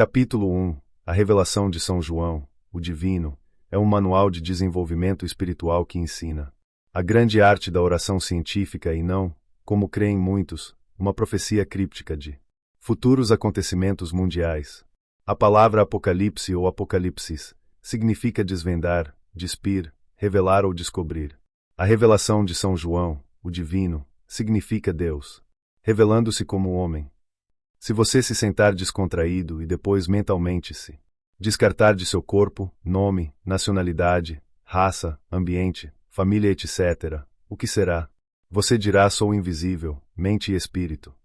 Capítulo 1. A Revelação de São João, o Divino, é um manual de desenvolvimento espiritual que ensina a grande arte da oração científica e não, como creem muitos, uma profecia críptica de futuros acontecimentos mundiais. A palavra Apocalipse ou Apocalipsis significa desvendar, despir, revelar ou descobrir. A revelação de São João, o Divino, significa Deus revelando-se como homem. Se você se sentar descontraído e depois mentalmente se descartar de seu corpo, nome, nacionalidade, raça, ambiente, família, etc., o que será? Você dirá: sou invisível, mente e espírito.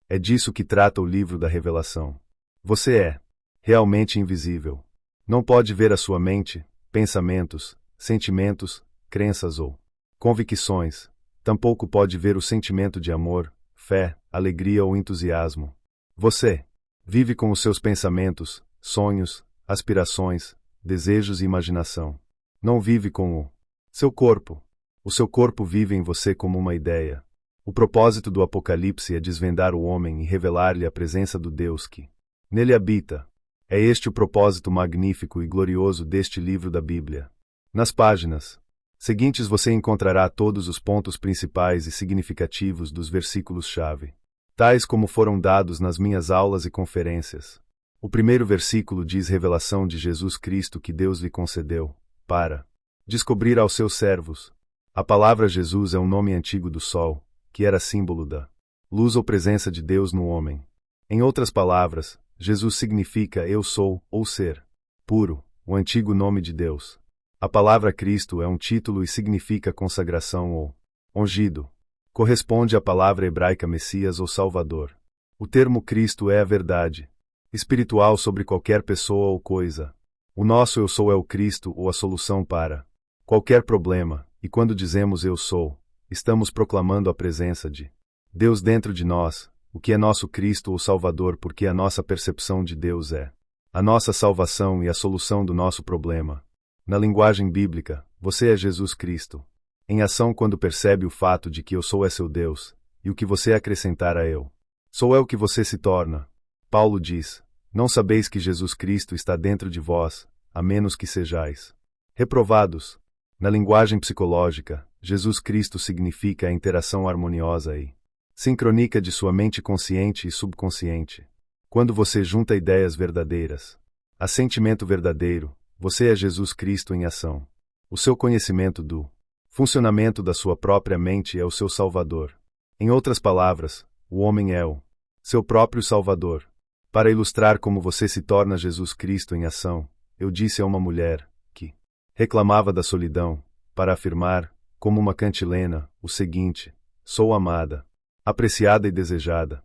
É disso que trata o livro da Revelação. Você é realmente invisível. Não pode ver a sua mente, pensamentos, sentimentos, crenças ou convicções. Tampouco pode ver o sentimento de amor, fé, alegria ou entusiasmo. Você vive com os seus pensamentos, sonhos, aspirações, desejos e imaginação. Não vive com o seu corpo. O seu corpo vive em você como uma ideia. O propósito do Apocalipse é desvendar o homem e revelar-lhe a presença do Deus que nele habita. É este o propósito magnífico e glorioso deste livro da Bíblia. Nas páginas seguintes você encontrará todos os pontos principais e significativos dos versículos-chave, tais como foram dados nas minhas aulas e conferências. O primeiro versículo diz revelação de Jesus Cristo que Deus lhe concedeu, para descobrir aos seus servos. A palavra Jesus é um nome antigo do Sol, que era símbolo da luz ou presença de Deus no homem. Em outras palavras, Jesus significa eu sou, ou ser puro, o antigo nome de Deus. A palavra Cristo é um título e significa consagração ou ungido. Corresponde à palavra hebraica Messias ou Salvador. O termo Cristo é a verdade espiritual sobre qualquer pessoa ou coisa. O nosso eu sou é o Cristo ou a solução para qualquer problema, e quando dizemos eu sou, estamos proclamando a presença de Deus dentro de nós, o que é nosso Cristo ou Salvador, porque a nossa percepção de Deus é a nossa salvação e a solução do nosso problema. Na linguagem bíblica, você é Jesus Cristo em ação quando percebe o fato de que eu sou é seu Deus, e o que você acrescentar a eu sou é o que você se torna. Paulo diz: não sabeis que Jesus Cristo está dentro de vós, a menos que sejais reprovados. Na linguagem psicológica, Jesus Cristo significa a interação harmoniosa e sincrônica de sua mente consciente e subconsciente. Quando você junta ideias verdadeiras a sentimento verdadeiro, você é Jesus Cristo em ação. O seu conhecimento do funcionamento da sua própria mente é o seu Salvador. Em outras palavras, o homem é o seu próprio Salvador. Para ilustrar como você se torna Jesus Cristo em ação, eu disse a uma mulher que reclamava da solidão, para afirmar, como uma cantilena, o seguinte: sou amada, apreciada e desejada.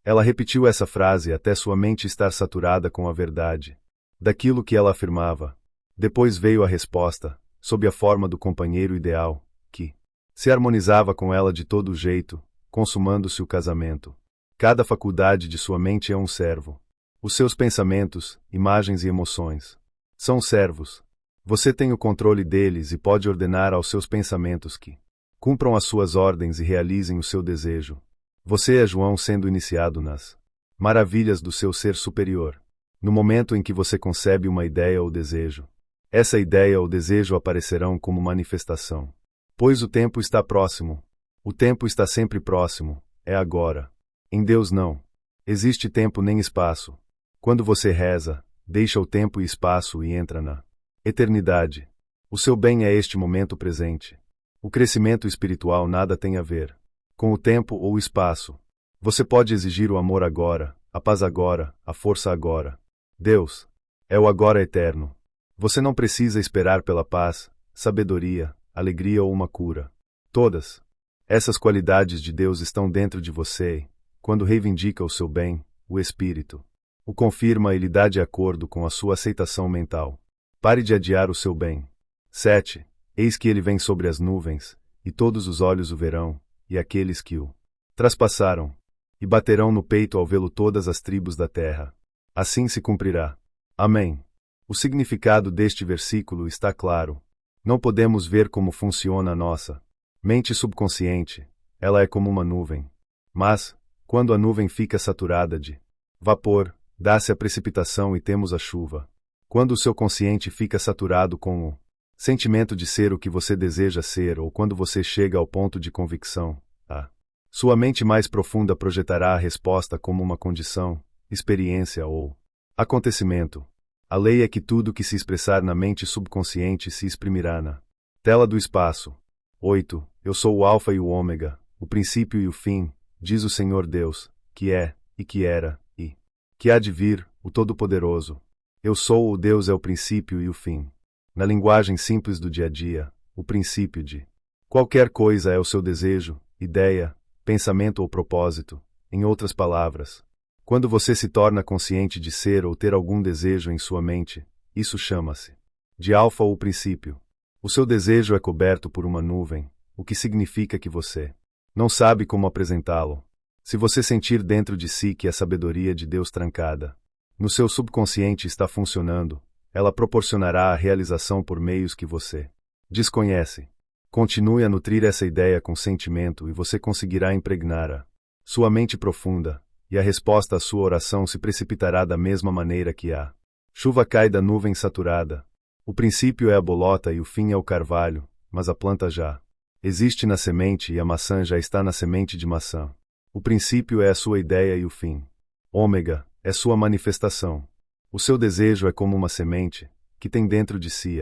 Ela repetiu essa frase até sua mente estar saturada com a verdade daquilo que ela afirmava. Depois veio a resposta, sob a forma do companheiro ideal, que se harmonizava com ela de todo jeito, consumando-se o casamento. Cada faculdade de sua mente é um servo. Os seus pensamentos, imagens e emoções são servos. Você tem o controle deles e pode ordenar aos seus pensamentos que cumpram as suas ordens e realizem o seu desejo. Você é João sendo iniciado nas maravilhas do seu ser superior. No momento em que você concebe uma ideia ou desejo, essa ideia ou desejo aparecerão como manifestação. Pois o tempo está próximo. O tempo está sempre próximo, é agora. Em Deus não existe tempo nem espaço. Quando você reza, deixa o tempo e espaço e entra na eternidade. O seu bem é este momento presente. O crescimento espiritual nada tem a ver com o tempo ou o espaço. Você pode exigir o amor agora, a paz agora, a força agora. Deus é o agora eterno. Você não precisa esperar pela paz, sabedoria, alegria ou uma cura. Todas essas qualidades de Deus estão dentro de você, quando reivindica o seu bem, o Espírito o confirma e lhe dá de acordo com a sua aceitação mental. Pare de adiar o seu bem. 7. Eis que ele vem sobre as nuvens, e todos os olhos o verão, e aqueles que o traspassaram, e baterão no peito ao vê-lo todas as tribos da terra. Assim se cumprirá. Amém. O significado deste versículo está claro. Não podemos ver como funciona a nossa mente subconsciente. Ela é como uma nuvem. Mas, quando a nuvem fica saturada de vapor, dá-se a precipitação e temos a chuva. Quando o seu consciente fica saturado com o sentimento de ser o que você deseja ser, ou quando você chega ao ponto de convicção, sua mente mais profunda projetará a resposta como uma condição, experiência ou acontecimento. A lei é que tudo que se expressar na mente subconsciente se exprimirá na tela do espaço. 8. Eu sou o Alfa e o Ômega, o princípio e o fim, diz o Senhor Deus, que é, e que era, e que há de vir, o Todo-Poderoso. Eu sou o Deus é o princípio e o fim. Na linguagem simples do dia a dia, o princípio de qualquer coisa é o seu desejo, ideia, pensamento ou propósito. Em outras palavras, quando você se torna consciente de ser ou ter algum desejo em sua mente, isso chama-se de alfa ou princípio. O seu desejo é coberto por uma nuvem, o que significa que você não sabe como apresentá-lo. Se você sentir dentro de si que a sabedoria de Deus trancada no seu subconsciente está funcionando, ela proporcionará a realização por meios que você desconhece. Continue a nutrir essa ideia com sentimento e você conseguirá impregnar sua mente profunda, e a resposta à sua oração se precipitará da mesma maneira que a chuva cai da nuvem saturada. O princípio é a bolota e o fim é o carvalho, mas a planta já existe na semente e a maçã já está na semente de maçã. O princípio é a sua ideia e o fim. Ômega é sua manifestação. O seu desejo é como uma semente, que tem dentro de si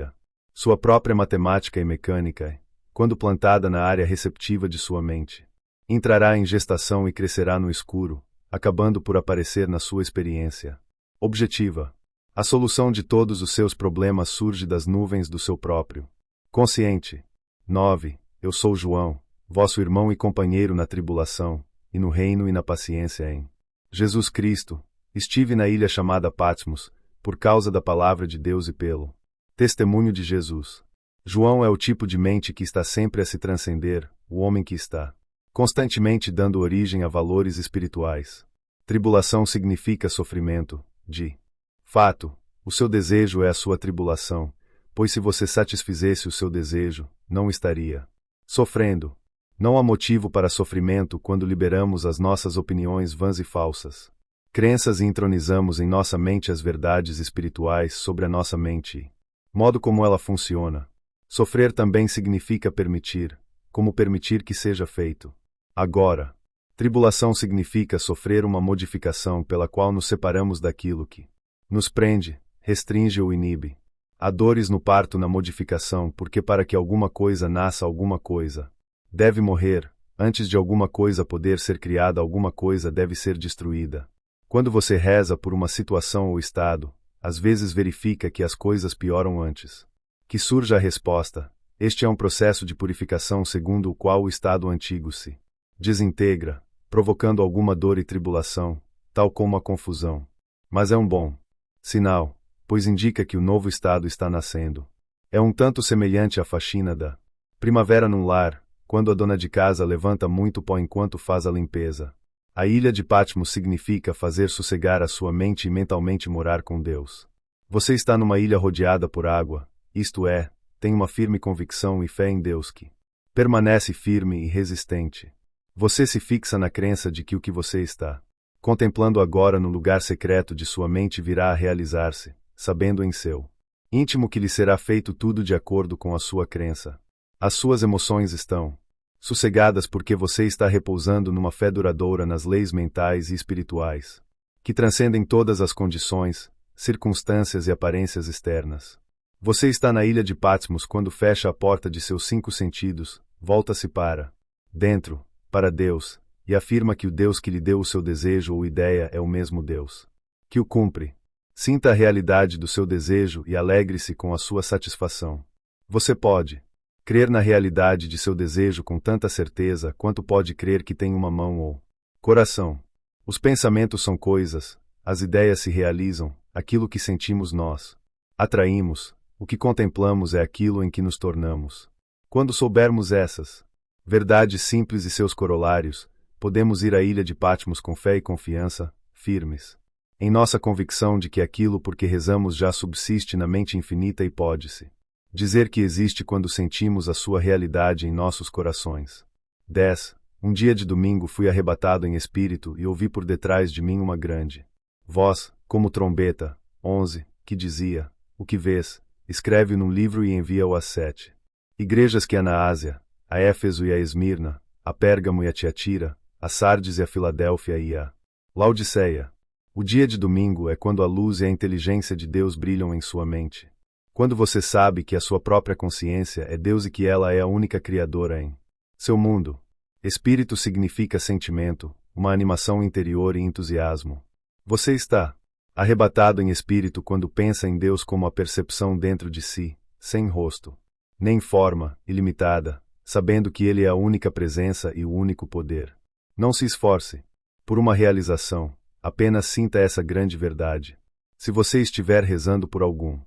sua própria matemática e mecânica, quando plantada na área receptiva de sua mente, entrará em gestação e crescerá no escuro, acabando por aparecer na sua experiência objetiva. A solução de todos os seus problemas surge das nuvens do seu próprio consciente. 9. Eu sou João, vosso irmão e companheiro na tribulação, e no reino e na paciência em Jesus Cristo. Estive na ilha chamada Patmos, por causa da palavra de Deus e pelo testemunho de Jesus. João é o tipo de mente que está sempre a se transcender, o homem que está constantemente dando origem a valores espirituais. Tribulação significa sofrimento, de fato, o seu desejo é a sua tribulação, pois se você satisfizesse o seu desejo, não estaria sofrendo. Não há motivo para sofrimento quando liberamos as nossas opiniões vãs e falsas crenças e entronizamos em nossa mente as verdades espirituais sobre a nossa mente. Modo como ela funciona. Sofrer também significa permitir, como permitir que seja feito. Agora, tribulação significa sofrer uma modificação pela qual nos separamos daquilo que nos prende, restringe ou inibe. Há dores no parto na modificação porque para que alguma coisa nasça alguma coisa deve morrer, antes de alguma coisa poder ser criada alguma coisa deve ser destruída. Quando você reza por uma situação ou estado, às vezes verifica que as coisas pioram antes que surja a resposta. Este é um processo de purificação segundo o qual o estado antigo se desintegra, provocando alguma dor e tribulação, tal como a confusão. Mas é um bom sinal, pois indica que o novo estado está nascendo. É um tanto semelhante à faxina da primavera num lar, quando a dona de casa levanta muito pó enquanto faz a limpeza. A ilha de Patmos significa fazer sossegar a sua mente e mentalmente morar com Deus. Você está numa ilha rodeada por água, isto é, tem uma firme convicção e fé em Deus que permanece firme e resistente. Você se fixa na crença de que o que você está contemplando agora no lugar secreto de sua mente virá a realizar-se, sabendo em seu íntimo que lhe será feito tudo de acordo com a sua crença. As suas emoções estão sossegadas porque você está repousando numa fé duradoura nas leis mentais e espirituais, que transcendem todas as condições, circunstâncias e aparências externas. Você está na ilha de Patmos quando fecha a porta de seus 5 sentidos, volta-se para dentro, para Deus, e afirma que o Deus que lhe deu o seu desejo ou ideia é o mesmo Deus que o cumpre. Sinta a realidade do seu desejo e alegre-se com a sua satisfação. Você pode crer na realidade de seu desejo com tanta certeza quanto pode crer que tem uma mão ou coração. Os pensamentos são coisas, as ideias se realizam, aquilo que sentimos nós atraímos, o que contemplamos é aquilo em que nos tornamos. Quando soubermos essas verdades simples e seus corolários, podemos ir à ilha de Patmos com fé e confiança, firmes em nossa convicção de que aquilo por que rezamos já subsiste na mente infinita e pode-se dizer que existe quando sentimos a sua realidade em nossos corações. 10. Um dia de domingo fui arrebatado em espírito e ouvi por detrás de mim uma grande voz, como trombeta. 11, que dizia: o que vês, escreve num livro e envia-o às 7 igrejas que há na Ásia, a Éfeso e a Esmirna, a Pérgamo e a Tiatira, a Sardes e a Filadélfia e a Laodiceia. O dia de domingo é quando a luz e a inteligência de Deus brilham em sua mente. Quando você sabe que a sua própria consciência é Deus e que ela é a única criadora em seu mundo. Espírito significa sentimento, uma animação interior e entusiasmo. Você está arrebatado em espírito quando pensa em Deus como a percepção dentro de si, sem rosto, nem forma, ilimitada, sabendo que Ele é a única presença e o único poder. Não se esforce por uma realização, apenas sinta essa grande verdade. Se você estiver rezando por algum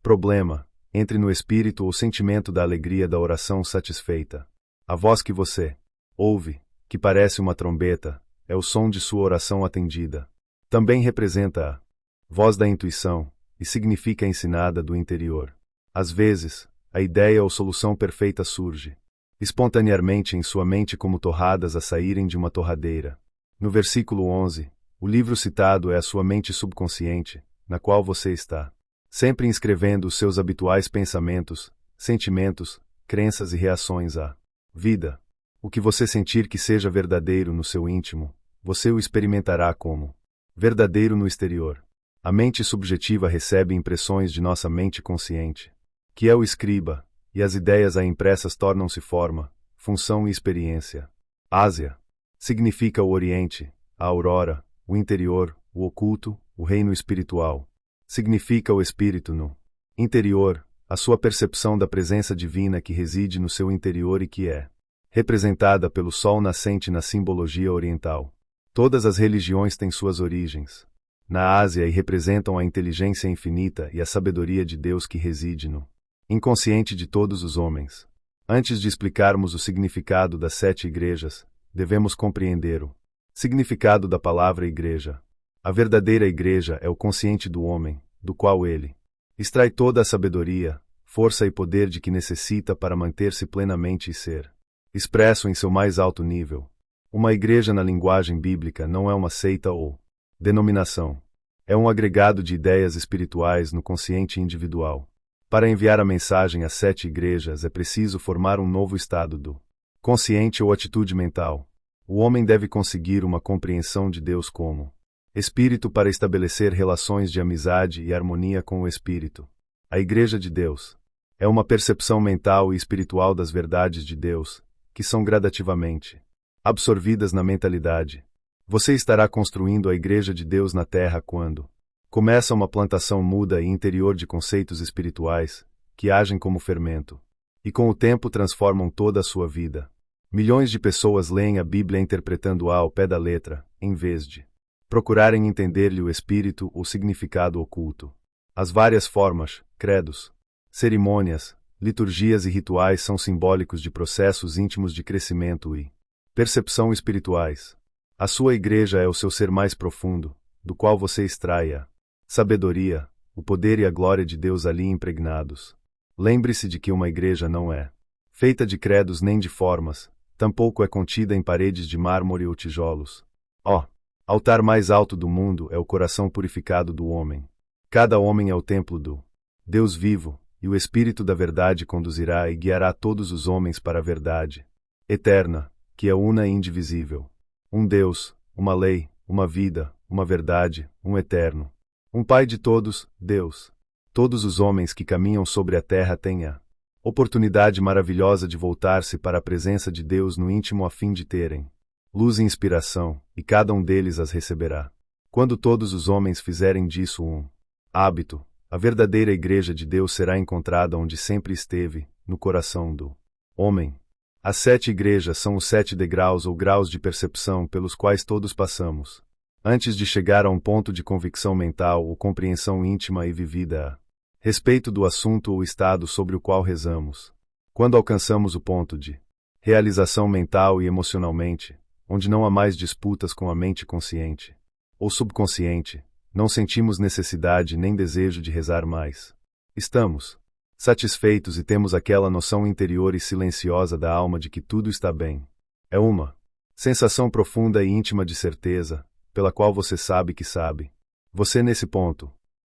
problema, entre no espírito ou sentimento da alegria da oração satisfeita. A voz que você ouve, que parece uma trombeta, é o som de sua oração atendida. Também representa a voz da intuição, e significa a ensinada do interior. Às vezes, a ideia ou solução perfeita surge espontaneamente em sua mente como torradas a saírem de uma torradeira. No versículo 11, o livro citado é a sua mente subconsciente, na qual você está sempre inscrevendo os seus habituais pensamentos, sentimentos, crenças e reações à vida. O que você sentir que seja verdadeiro no seu íntimo, você o experimentará como verdadeiro no exterior. A mente subjetiva recebe impressões de nossa mente consciente, que é o escriba, e as ideias aí impressas tornam-se forma, função e experiência. Ásia significa o Oriente, a aurora, o interior, o oculto, o reino espiritual. Significa o espírito no interior, a sua percepção da presença divina que reside no seu interior e que é representada pelo sol nascente na simbologia oriental. Todas as religiões têm suas origens na Ásia e representam a inteligência infinita e a sabedoria de Deus que reside no inconsciente de todos os homens. Antes de explicarmos o significado das 7 igrejas, devemos compreender o significado da palavra igreja. A verdadeira igreja é o consciente do homem, do qual ele extrai toda a sabedoria, força e poder de que necessita para manter-se plenamente e ser expresso em seu mais alto nível. Uma igreja na linguagem bíblica não é uma seita ou denominação. É um agregado de ideias espirituais no consciente individual. Para enviar a mensagem às 7 igrejas é preciso formar um novo estado do consciente ou atitude mental. O homem deve conseguir uma compreensão de Deus como Espírito para estabelecer relações de amizade e harmonia com o Espírito. A Igreja de Deus é uma percepção mental e espiritual das verdades de Deus, que são gradativamente absorvidas na mentalidade. Você estará construindo a Igreja de Deus na Terra quando começa uma plantação muda e interior de conceitos espirituais, que agem como fermento, e com o tempo transformam toda a sua vida. Milhões de pessoas leem a Bíblia interpretando-a ao pé da letra, em vez de procurarem entender-lhe o espírito ou significado oculto. As várias formas, credos, cerimônias, liturgias e rituais são simbólicos de processos íntimos de crescimento e percepção espirituais. A sua igreja é o seu ser mais profundo, do qual você extrai a sabedoria, o poder e a glória de Deus ali impregnados. Lembre-se de que uma igreja não é feita de credos nem de formas, tampouco é contida em paredes de mármore ou tijolos. Ó, altar mais alto do mundo é o coração purificado do homem. Cada homem é o templo do Deus vivo, e o Espírito da verdade conduzirá e guiará todos os homens para a verdade eterna, que é una e indivisível. Um Deus, uma lei, uma vida, uma verdade, um eterno. Um Pai de todos, Deus. Todos os homens que caminham sobre a terra têm a oportunidade maravilhosa de voltar-se para a presença de Deus no íntimo a fim de terem luz e inspiração, e cada um deles as receberá. Quando todos os homens fizerem disso um hábito, a verdadeira Igreja de Deus será encontrada onde sempre esteve, no coração do homem. As 7 igrejas são os 7 degraus ou graus de percepção pelos quais todos passamos, antes de chegar a um ponto de convicção mental ou compreensão íntima e vivida a respeito do assunto ou estado sobre o qual rezamos. Quando alcançamos o ponto de realização mental e emocionalmente, onde não há mais disputas com a mente consciente ou subconsciente, não sentimos necessidade nem desejo de rezar mais. Estamos satisfeitos e temos aquela noção interior e silenciosa da alma de que tudo está bem. É uma sensação profunda e íntima de certeza, pela qual você sabe que sabe Você nesse ponto.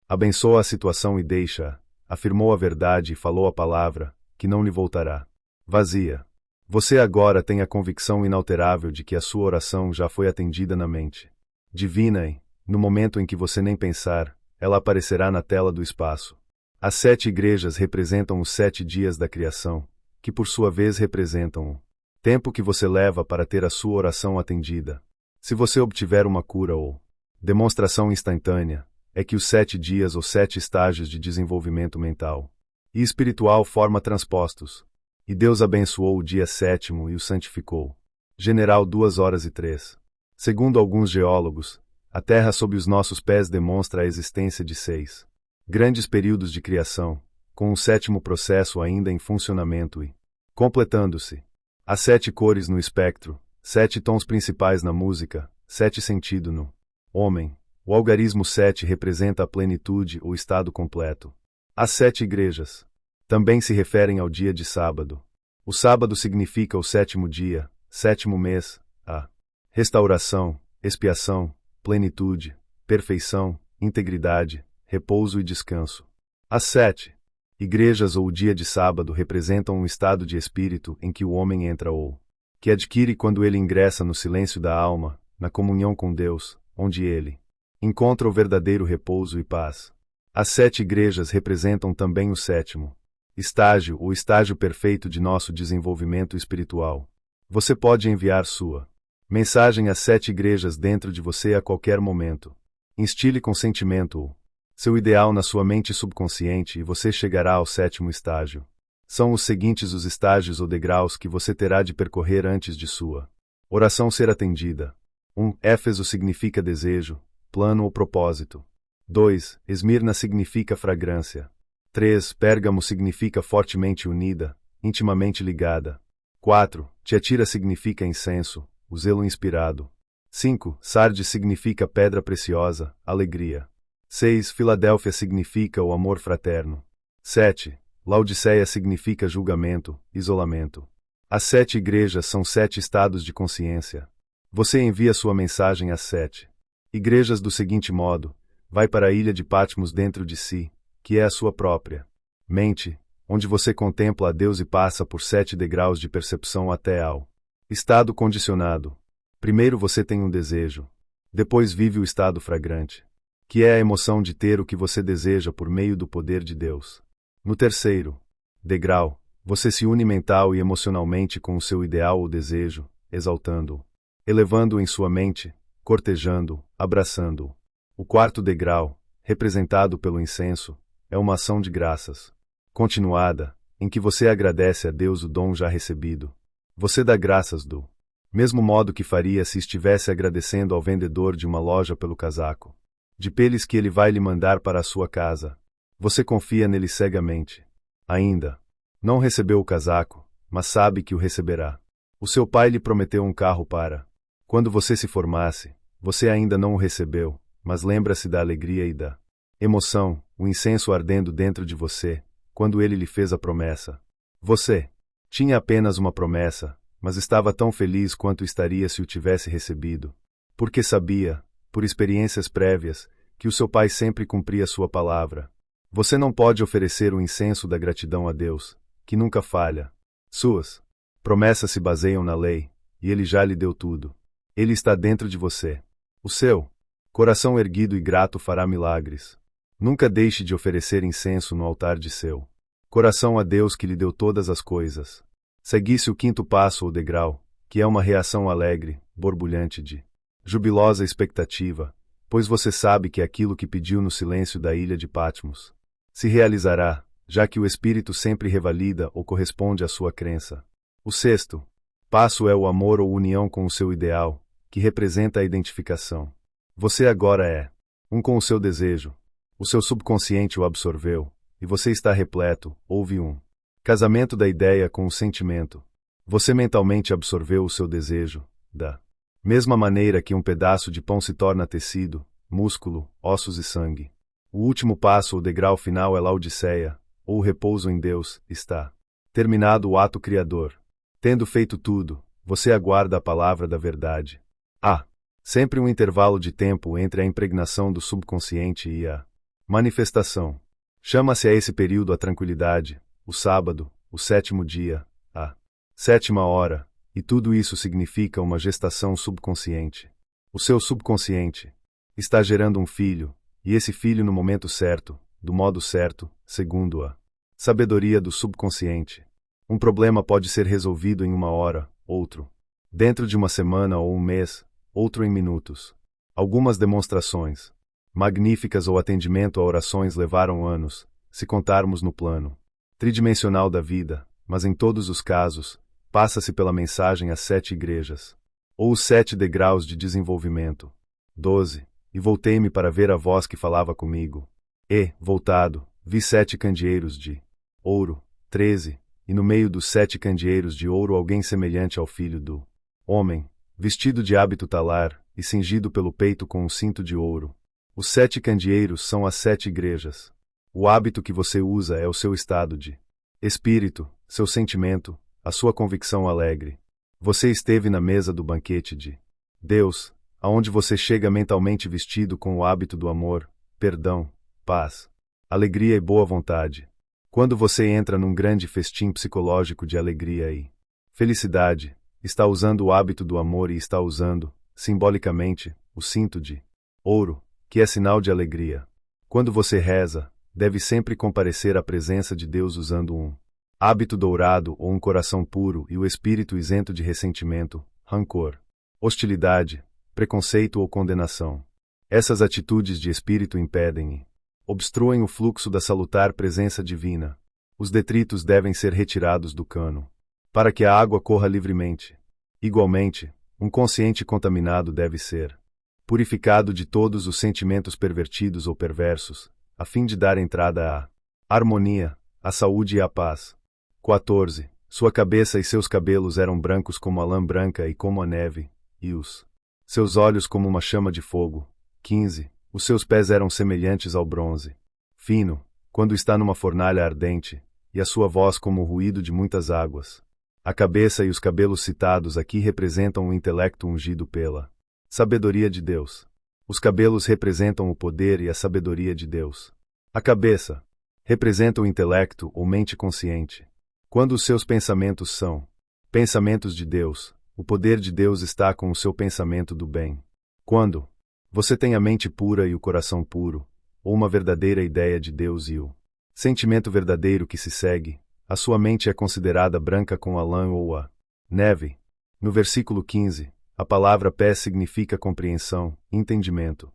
Abençoa a situação e deixa-a, afirmou a verdade e falou a palavra, que não lhe voltará vazia. Você agora tem a convicção inalterável de que a sua oração já foi atendida na mente divina e, no momento em que você nem pensar, ela aparecerá na tela do espaço. As 7 igrejas representam os 7 dias da criação, que por sua vez representam o tempo que você leva para ter a sua oração atendida. Se você obtiver uma cura ou demonstração instantânea, é que os 7 dias ou 7 estágios de desenvolvimento mental e espiritual forma transpostos. E Deus abençoou o dia 7º e o santificou. General 2h03. Segundo alguns geólogos, a Terra sob os nossos pés demonstra a existência de 6 grandes períodos de criação, com o 7º processo ainda em funcionamento e completando-se. As 7 cores no espectro, 7 tons principais na música, 7 sentido no homem. O algarismo 7 representa a plenitude ou estado completo. As 7 igrejas também se referem ao dia de sábado. O sábado significa o 7º dia, 7º mês, a restauração, expiação, plenitude, perfeição, integridade, repouso e descanso. As 7 igrejas ou o dia de sábado representam um estado de espírito em que o homem entra ou que adquire quando ele ingressa no silêncio da alma, na comunhão com Deus, onde ele encontra o verdadeiro repouso e paz. As 7 igrejas representam também o 7º estágio, o estágio perfeito de nosso desenvolvimento espiritual. Você pode enviar sua mensagem às 7 igrejas dentro de você a qualquer momento. Instile com sentimento o seu ideal na sua mente subconsciente e você chegará ao 7º estágio. São os seguintes os estágios ou degraus que você terá de percorrer antes de sua oração ser atendida. 1. Éfeso significa desejo, plano ou propósito. 2. Esmirna significa fragrância. 3. Pérgamo significa fortemente unida, intimamente ligada. 4. Tiatira significa incenso, o zelo inspirado. 5. Sardes significa pedra preciosa, alegria. 6. Filadélfia significa o amor fraterno. 7. Laodiceia significa julgamento, isolamento. As 7 igrejas são 7 estados de consciência. Você envia sua mensagem às 7 igrejas do seguinte modo: vai para a ilha de Patmos dentro de si, que é a sua própria mente, onde você contempla a Deus e passa por 7 degraus de percepção até ao estado condicionado. Primeiro você tem um desejo. Depois vive o estado fragrante, que é a emoção de ter o que você deseja por meio do poder de Deus. No terceiro degrau, você se une mental e emocionalmente com o seu ideal ou desejo, exaltando-o, elevando-o em sua mente, cortejando-o, abraçando-o. O quarto degrau, representado pelo incenso, é uma ação de graças continuada, em que você agradece a Deus o dom já recebido. Você dá graças do mesmo modo que faria se estivesse agradecendo ao vendedor de uma loja pelo casaco de peles que ele vai lhe mandar para a sua casa. Você confia nele cegamente. Ainda não recebeu o casaco, mas sabe que o receberá. O seu pai lhe prometeu um carro para quando você se formasse. Você ainda não o recebeu, mas lembra-se da alegria e da emoção, o incenso ardendo dentro de você, quando ele lhe fez a promessa. Você tinha apenas uma promessa, mas estava tão feliz quanto estaria se o tivesse recebido, porque sabia, por experiências prévias, que o seu pai sempre cumpria sua palavra. Você não pode oferecer o incenso da gratidão a Deus, que nunca falha. Suas promessas se baseiam na lei, e ele já lhe deu tudo. Ele está dentro de você. O seu coração erguido e grato fará milagres. Nunca deixe de oferecer incenso no altar de seu coração a Deus que lhe deu todas as coisas. Seguisse o quinto passo ou degrau, que é uma reação alegre, borbulhante de jubilosa expectativa, pois você sabe que aquilo que pediu no silêncio da ilha de Patmos se realizará, já que o Espírito sempre revalida ou corresponde à sua crença. O sexto passo é o amor ou união com o seu ideal, que representa a identificação. Você agora é um com o seu desejo. O seu subconsciente o absorveu, e você está repleto, houve um casamento da ideia com o sentimento. Você mentalmente absorveu o seu desejo, da mesma maneira que um pedaço de pão se torna tecido, músculo, ossos e sangue. O último passo ou degrau final é Laodiceia, ou o repouso em Deus, está terminado o ato criador. Tendo feito tudo, você aguarda a palavra da verdade. A Sempre um intervalo de tempo entre a impregnação do subconsciente e a manifestação. Chama-se a esse período a tranquilidade, o sábado, o sétimo dia, a sétima hora, e tudo isso significa uma gestação subconsciente. O seu subconsciente está gerando um filho, e esse filho no momento certo, do modo certo, segundo a sabedoria do subconsciente. Um problema pode ser resolvido em uma hora, outro dentro de uma semana ou um mês, outro em minutos. Algumas demonstrações magníficas ou atendimento a orações levaram anos, se contarmos no plano tridimensional da vida, mas em todos os casos, passa-se pela mensagem às 7 igrejas, ou os 7 degraus de desenvolvimento. 12. E voltei-me para ver a voz que falava comigo. E, voltado, vi 7 candeeiros de ouro. 13. E no meio dos 7 candeeiros de ouro alguém semelhante ao filho do homem, vestido de hábito talar, e cingido pelo peito com um cinto de ouro. Os 7 candeeiros são as 7 igrejas. O hábito que você usa é o seu estado de espírito, seu sentimento, a sua convicção alegre. Você esteve na mesa do banquete de Deus, aonde você chega mentalmente vestido com o hábito do amor, perdão, paz, alegria e boa vontade. Quando você entra num grande festim psicológico de alegria e felicidade, está usando o hábito do amor e está usando, simbolicamente, o cinto de ouro, que é sinal de alegria. Quando você reza, deve sempre comparecer à presença de Deus usando um hábito dourado ou um coração puro e o espírito isento de ressentimento, rancor, hostilidade, preconceito ou condenação. Essas atitudes de espírito impedem e obstruem o fluxo da salutar presença divina. Os detritos devem ser retirados do cano, para que a água corra livremente. Igualmente, um consciente contaminado deve ser purificado de todos os sentimentos pervertidos ou perversos, a fim de dar entrada à harmonia, à saúde e à paz. 14. Sua cabeça e seus cabelos eram brancos como a lã branca e como a neve, e os seus olhos como uma chama de fogo. 15. Os seus pés eram semelhantes ao bronze fino, quando está numa fornalha ardente, e a sua voz como o ruído de muitas águas. A cabeça e os cabelos citados aqui representam o intelecto ungido pela sabedoria de Deus. Os cabelos representam o poder e a sabedoria de Deus. A cabeça representa o intelecto ou mente consciente. Quando os seus pensamentos são pensamentos de Deus, o poder de Deus está com o seu pensamento do bem. Quando você tem a mente pura e o coração puro, ou uma verdadeira ideia de Deus e o sentimento verdadeiro que se segue, a sua mente é considerada branca com a lã ou a neve. No versículo 15, a palavra pé significa compreensão, entendimento.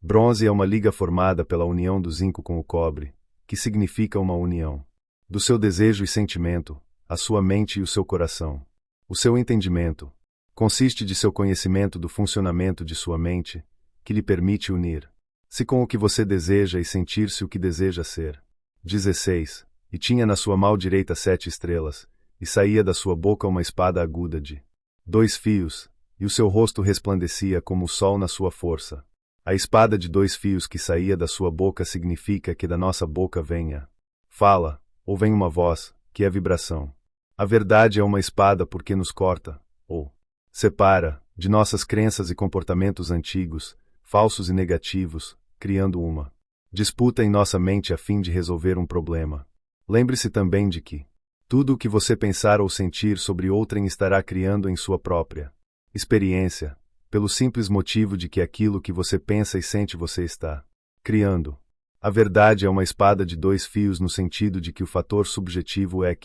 Bronze é uma liga formada pela união do zinco com o cobre, que significa uma união do seu desejo e sentimento, a sua mente e o seu coração. O seu entendimento consiste de seu conhecimento do funcionamento de sua mente, que lhe permite unir-se com o que você deseja e sentir-se o que deseja ser. 16. E tinha na sua mão direita 7 estrelas, e saía da sua boca uma espada aguda de 2 fios, e o seu rosto resplandecia como o sol na sua força. A espada de 2 fios que saía da sua boca significa que da nossa boca venha fala, ou vem uma voz, que é vibração. A verdade é uma espada porque nos corta, ou separa, de nossas crenças e comportamentos antigos, falsos e negativos, criando uma disputa em nossa mente a fim de resolver um problema. Lembre-se também de que tudo o que você pensar ou sentir sobre outrem estará criando em sua própria experiência, pelo simples motivo de que aquilo que você pensa e sente você está criando. A verdade é uma espada de 2 fios no sentido de que o fator subjetivo é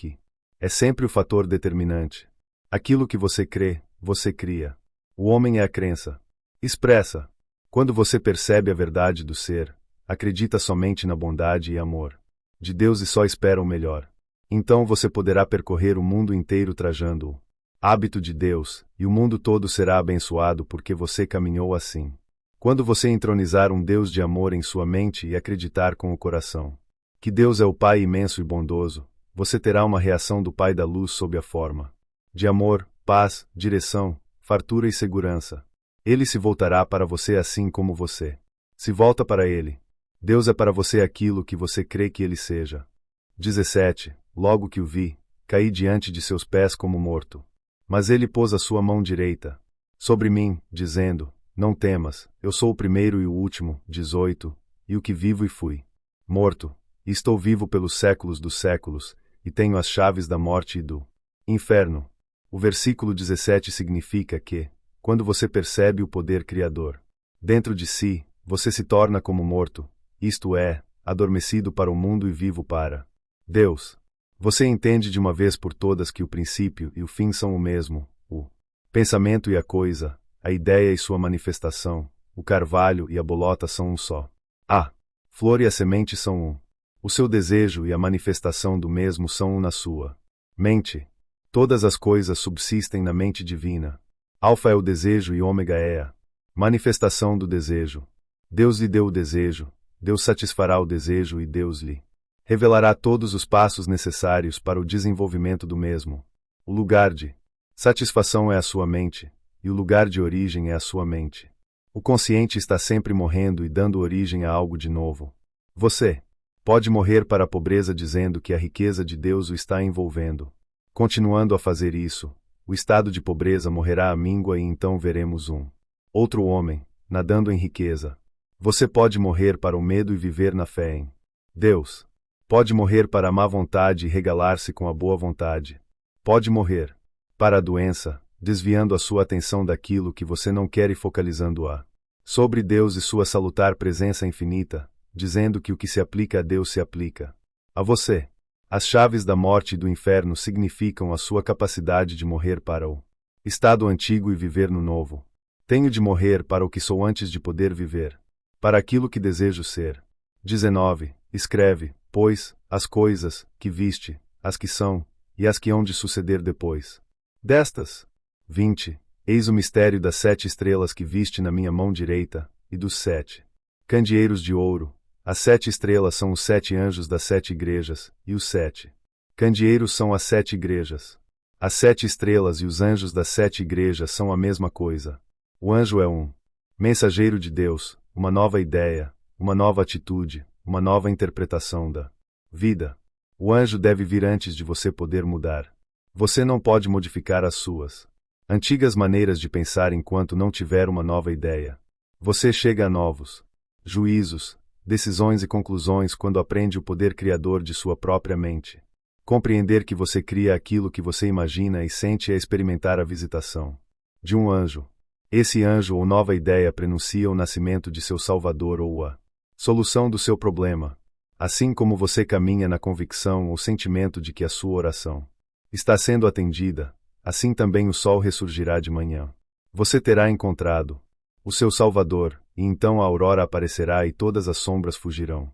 sempre o fator determinante. Aquilo que você crê, você cria. O homem é a crença expressa. Quando você percebe a verdade do ser, acredita somente na bondade e amor de Deus e só espera o melhor. Então você poderá percorrer o mundo inteiro trajando o hábito de Deus, e o mundo todo será abençoado porque você caminhou assim. Quando você entronizar um Deus de amor em sua mente e acreditar com o coração que Deus é o Pai imenso e bondoso, você terá uma reação do Pai da Luz sob a forma de amor, paz, direção, fartura e segurança. Ele se voltará para você assim como você se volta para ele. Deus é para você aquilo que você crê que ele seja. 17. Logo que o vi, caí diante de seus pés como morto. Mas ele pôs a sua mão direita sobre mim, dizendo: não temas, eu sou o primeiro e o último, 18, e o que vivo e fui morto, e estou vivo pelos séculos dos séculos, e tenho as chaves da morte e do inferno. O versículo 17 significa que, quando você percebe o poder criador dentro de si, você se torna como morto, isto é, adormecido para o mundo e vivo para Deus. Você entende de uma vez por todas que o princípio e o fim são o mesmo, o pensamento e a coisa, a ideia e sua manifestação, o carvalho e a bolota são um só. A flor e a semente são um. O seu desejo e a manifestação do mesmo são um na sua mente. Todas as coisas subsistem na mente divina. Alfa é o desejo e ômega é a manifestação do desejo. Deus lhe deu o desejo, Deus satisfará o desejo e Deus lhe revelará todos os passos necessários para o desenvolvimento do mesmo. O lugar de satisfação é a sua mente, e o lugar de origem é a sua mente. O consciente está sempre morrendo e dando origem a algo de novo. Você pode morrer para a pobreza dizendo que a riqueza de Deus o está envolvendo. Continuando a fazer isso, o estado de pobreza morrerá à míngua e então veremos um outro homem, nadando em riqueza. Você pode morrer para o medo e viver na fé em Deus. Pode morrer para a má vontade e regalar-se com a boa vontade. Pode morrer para a doença, desviando a sua atenção daquilo que você não quer e focalizando-a sobre Deus e sua salutar presença infinita, dizendo que o que se aplica a Deus se aplica a você. As chaves da morte e do inferno significam a sua capacidade de morrer para o estado antigo e viver no novo. Tenho de morrer para o que sou antes de poder viver, para aquilo que desejo ser. 19. Escreve, pois, as coisas que viste, as que são, e as que hão de suceder depois destas. 20. Eis o mistério das 7 estrelas que viste na minha mão direita, e dos 7 candeeiros de ouro. As 7 estrelas são os 7 anjos das 7 igrejas, e os 7 candeeiros são as 7 igrejas. As 7 estrelas e os anjos das 7 igrejas são a mesma coisa. O anjo é um mensageiro de Deus, uma nova ideia, uma nova atitude, uma nova interpretação da vida. O anjo deve vir antes de você poder mudar. Você não pode modificar as suas antigas maneiras de pensar enquanto não tiver uma nova ideia. Você chega a novos juízos, decisões e conclusões quando aprende o poder criador de sua própria mente. Compreender que você cria aquilo que você imagina e sente é experimentar a visitação de um anjo. Esse anjo ou nova ideia prenuncia o nascimento de seu Salvador ou a solução do seu problema. Assim como você caminha na convicção ou sentimento de que a sua oração está sendo atendida, assim também o sol ressurgirá de manhã. Você terá encontrado o seu Salvador, e então a aurora aparecerá e todas as sombras fugirão.